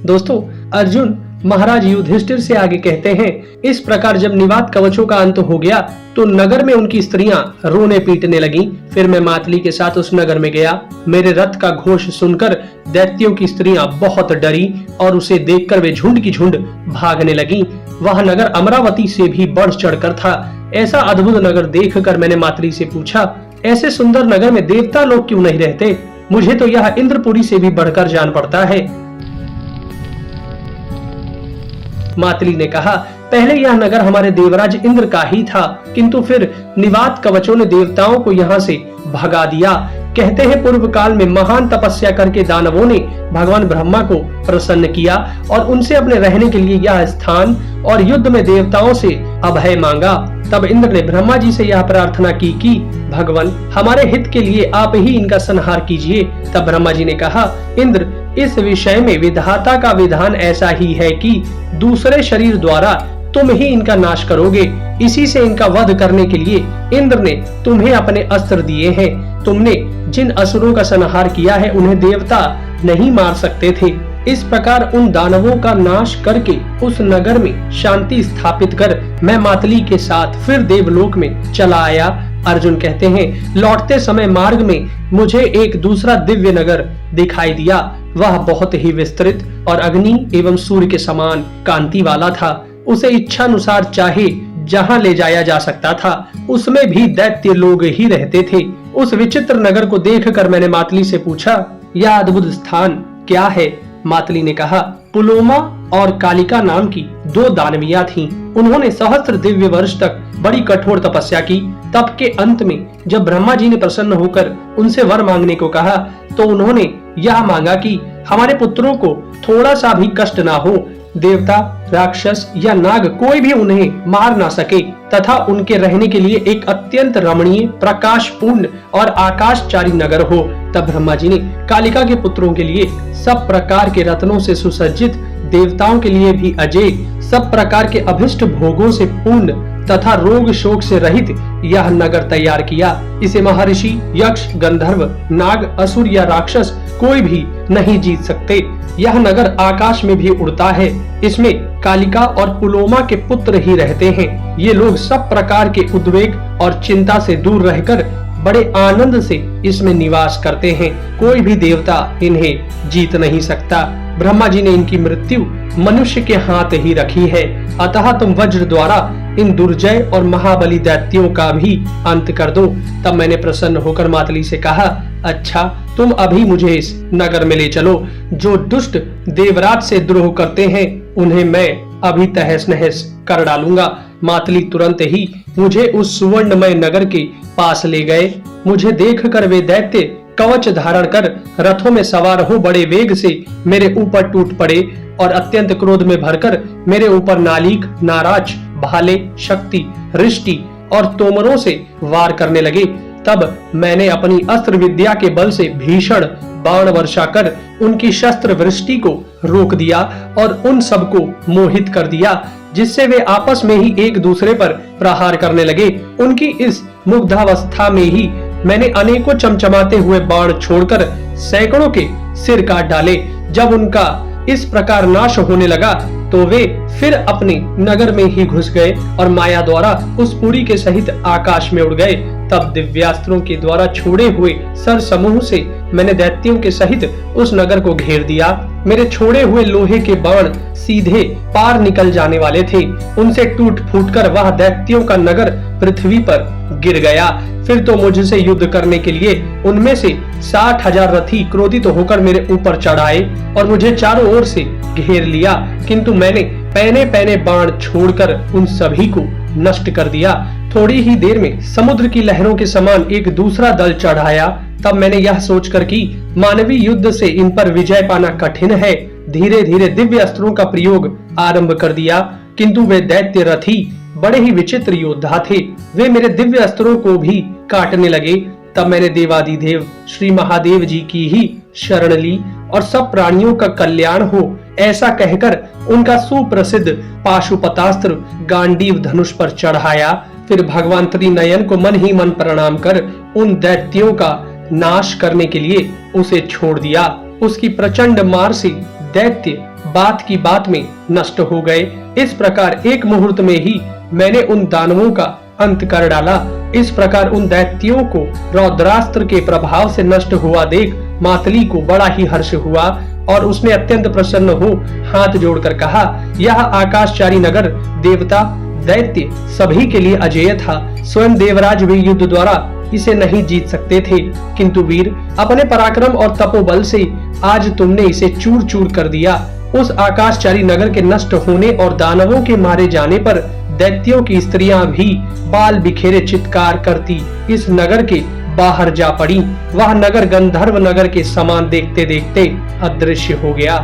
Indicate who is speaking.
Speaker 1: दोस्तों, अर्जुन महाराज युधिष्ठिर से आगे कहते हैं, इस प्रकार जब निवात कवचों का अंत हो गया तो नगर में उनकी स्त्रियां रोने पीटने लगीं। फिर मैं मातली के साथ उस नगर में गया। मेरे रथ का घोष सुनकर दैत्यों की स्त्रियां बहुत डरी और उसे देखकर वे झुंड की झुंड भागने लगीं। वह नगर अमरावती से भी बढ़ चढ़कर था। ऐसा अद्भुत नगर देखकर मैंने मातली से पूछा, ऐसे सुंदर नगर में देवता लोग क्यों नहीं रहते? मुझे तो यह इंद्रपुरी से भी बढ़कर जान पड़ता है। मातली ने कहा, पहले यह नगर हमारे देवराज इंद्र का ही था, किंतु फिर निवात कवचों ने देवताओं को यहाँ से भगा दिया। कहते हैं पूर्व काल में महान तपस्या करके दानवों ने भगवान ब्रह्मा को प्रसन्न किया और उनसे अपने रहने के लिए यह स्थान और युद्ध में देवताओं से अभय मांगा। तब इंद्र ने ब्रह्मा जी से यह प्रार्थना की कि भगवान, हमारे हित के लिए आप ही इनका संहार कीजिए। तब ब्रह्मा जी ने कहा, इंद्र, इस विषय में विधाता का विधान ऐसा ही है कि दूसरे शरीर द्वारा तुम ही इनका नाश करोगे। इसी से इनका वध करने के लिए इंद्र ने तुम्हें अपने अस्त्र दिए हैं। तुमने जिन असुरों का संहार किया है उन्हें देवता नहीं मार सकते थे। इस प्रकार उन दानवों का नाश करके उस नगर में शांति स्थापित कर मैं मातली के साथ फिर देवलोक में चला आया। अर्जुन कहते हैं, लौटते समय मार्ग में मुझे एक दूसरा दिव्य नगर दिखाई दिया। वह बहुत ही विस्तृत और अग्नि एवं सूर्य के समान कांति वाला था। उसे इच्छा अनुसार चाहे जहां ले जाया जा सकता था। उसमें भी दैत्य लोग ही रहते थे। उस विचित्र नगर को देखकर मैंने मातली से पूछा, यह अद्भुत स्थान क्या है? मातली ने कहा, पुलोमा और कालिका नाम की दो दानवियां थीं। उन्होंने सहस्त्र दिव्य वर्ष तक बड़ी कठोर तपस्या की। तप के अंत में जब ब्रह्मा जी ने प्रसन्न होकर उनसे वर मांगने को कहा तो उन्होंने यह मांगा कि हमारे पुत्रों को थोड़ा सा भी कष्ट ना हो, देवता, राक्षस या नाग कोई भी उन्हें मार ना सके तथा उनके रहने के लिए एक अत्यंत रमणीय, प्रकाशपूर्ण और आकाशचारी नगर हो। तब ब्रह्मा जी ने कालिका के पुत्रों के लिए सब प्रकार के रत्नों से सुसज्जित, देवताओं के लिए भी अजय, सब प्रकार के अभिष्ट भोगों से पूर्ण तथा रोग शोक से रहित यह नगर तैयार किया। इसे महर्षि, यक्ष, गंधर्व, नाग, असुर या राक्षस कोई भी नहीं जीत सकते। यह नगर आकाश में भी उड़ता है। इसमें कालिका और पुलोमा के पुत्र ही रहते हैं। ये लोग सब प्रकार के उद्वेग और चिंता से दूर रहकर बड़े आनंद से इसमें निवास करते हैं। कोई भी देवता इन्हें जीत नहीं सकता। ब्रह्मा जी ने इनकी मृत्यु मनुष्य के हाथ ही रखी है। अतः तुम वज्र द्वारा इन दुर्जय और महाबली दैत्यों का भी अंत कर दो। तब मैंने प्रसन्न होकर मातली से कहा, अच्छा, तुम अभी मुझे इस नगर में ले चलो। जो दुष्ट देवराज से द्रोह करते हैं उन्हें मैं अभी तहस नहस कर डालूंगा। मातली तुरंत ही मुझे उस सुवर्णमय नगर के पास ले गए। मुझे देखकर वे दैत्य कवच धारण कर रथों में सवार हो बड़े वेग से मेरे ऊपर टूट पड़े और अत्यंत क्रोध में भरकर मेरे ऊपर नालीक, नाराज, भाले, शक्ति, रिष्टि और तोमरों से वार करने लगे। तब मैंने अपनी अस्त्र विद्या के बल से भीषण बाण वर्षा कर उनकी शस्त्र वृष्टि को रोक दिया और उन सबको मोहित कर दिया, जिससे वे आपस में ही एक दूसरे पर प्रहार करने लगे। उनकी इस मुग्धावस्था में ही मैंने अनेकों चमचमाते हुए बाण छोड़कर सैकड़ों के सिर काट डाले। जब उनका इस प्रकार नाश होने लगा तो वे फिर अपने नगर में ही घुस गए और माया द्वारा उस पुरी के सहित आकाश में उड़ गए। तब दिव्यास्त्रों के द्वारा छोड़े हुए सर समूह से मैंने दैत्यों के सहित उस नगर को घेर दिया। मेरे छोड़े हुए लोहे के बाण सीधे पार निकल जाने वाले थे। उनसे टूट फूट कर वह दैत्यों का नगर पृथ्वी पर गिर गया। फिर तो मुझसे युद्ध करने के लिए उनमें से 60,000 रथी क्रोधित होकर मेरे ऊपर चढ़ आए और मुझे चारों ओर से घेर लिया, किंतु मैंने पहने पहने बाण छोड़कर उन सभी को नष्ट कर दिया। थोड़ी ही देर में समुद्र की लहरों के समान एक दूसरा दल चढ़ आया। तब मैंने यह सोचकर कि मानवीय युद्ध से इन पर विजय पाना कठिन है, धीरे धीरे दिव्य अस्त्रों का प्रयोग आरंभ कर दिया। किंतु वे दैत्य रथी बड़े ही विचित्र योद्धा थे। वे मेरे दिव्य अस्त्रों को भी काटने लगे। तब मैंने देवादिदेव श्री महादेव जी की ही शरण ली और सब प्राणियों का कल्याण हो ऐसा कहकर उनका सुप्रसिद्ध पाशुपतास्त्र गांडीव धनुष पर चढ़ाया। फिर भगवान त्रिनयन को मन ही मन प्रणाम कर उन दैत्यों का नाश करने के लिए उसे छोड़ दिया। उसकी प्रचंड मार से दैत्य बात की बात में नष्ट हो गए। इस प्रकार एक मुहूर्त में ही मैंने उन दानवों का अंत कर डाला। इस प्रकार उन दैत्यों को रौद्रास्त्र के प्रभाव से नष्ट हुआ देख मातली को बड़ा ही हर्ष हुआ और उसने अत्यंत प्रसन्न हो हाथ जोड़कर कहा, यह आकाशचारी नगर देवता दैत्य सभी के लिए अजेय था। स्वयं देवराज भी युद्ध द्वारा इसे नहीं जीत सकते थे, किंतु वीर अपने पराक्रम और तपोबल से आज तुमने इसे चूर चूर कर दिया। उस आकाशचारी नगर के नष्ट होने और दानवों के मारे जाने पर दैत्यों की स्त्रियां भी बाल बिखेरे चित्कार करती इस नगर के बाहर जा पड़ी। वह नगर गंधर्व नगर के समान देखते देखते अदृश्य हो गया।